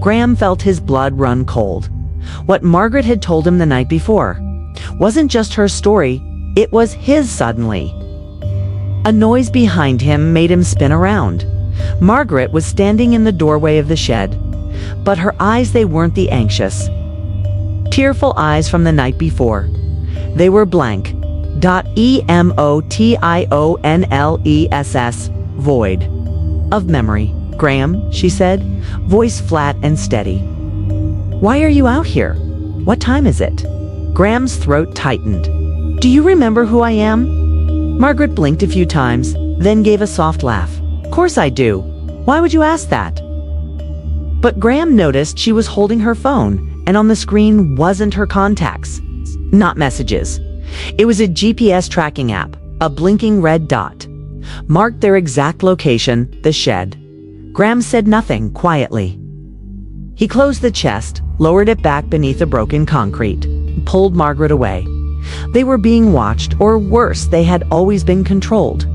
Graham felt his blood run cold. What Margaret had told him the night before wasn't just her story, it was his suddenly. A noise behind him made him spin around. Margaret was standing in the doorway of the shed, but her eyes, they weren't the anxious, tearful eyes from the night before. They were blank. Emotionless, void of memory. "Graham," she said, voice flat and steady. "Why are you out here? What time is it?" Graham's throat tightened. "Do you remember who I am?" Margaret blinked a few times, then gave a soft laugh. "Course I do. Why would you ask that?" But Graham noticed she was holding her phone, and on the screen wasn't her contacts, not messages. It was a GPS tracking app. A blinking red dot marked their exact location, the shed. Graham said nothing, quietly. He closed the chest, lowered it back beneath the broken concrete, and pulled Margaret away. They were being watched, or worse, they had always been controlled.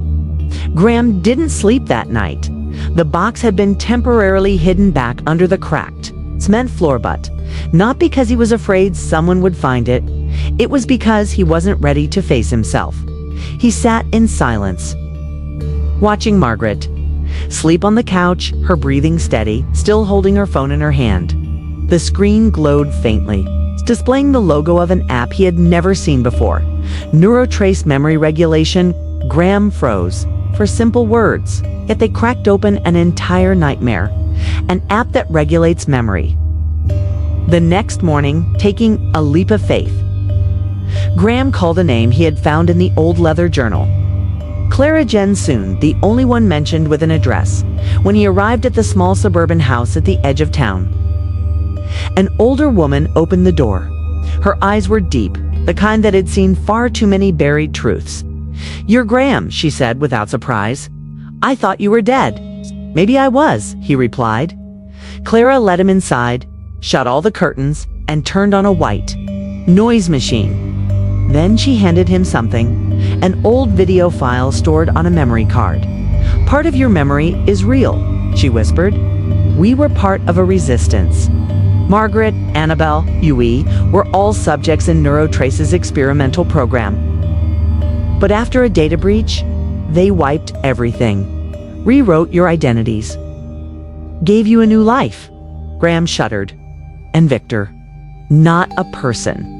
Graham didn't sleep that night. The box had been temporarily hidden back under the cracked cement floor, but not because he was afraid someone would find it. It was because he wasn't ready to face himself. He sat in silence, watching Margaret sleep on the couch, her breathing steady, still holding her phone in her hand. The screen glowed faintly, displaying the logo of an app he had never seen before. Neurotrace memory regulation. Graham froze for simple words, yet they cracked open an entire nightmare. An app that regulates memory. The next morning, taking a leap of faith, Graham called a name he had found in the old leather journal. Clara Jensoon, the only one mentioned with an address, when he arrived at the small suburban house at the edge of town. An older woman opened the door. Her eyes were deep, the kind that had seen far too many buried truths. "You're Graham," she said without surprise. "I thought you were dead." "Maybe I was," he replied. Clara led him inside, shut all the curtains, and turned on a white noise machine. Then she handed him something, an old video file stored on a memory card. "Part of your memory is real," she whispered. "We were part of a resistance. Margaret, Annabelle, Yui were all subjects in Neurotrace's experimental program. But after a data breach, they wiped everything, rewrote your identities, gave you a new life." Graham shuddered. "And Victor, not a person."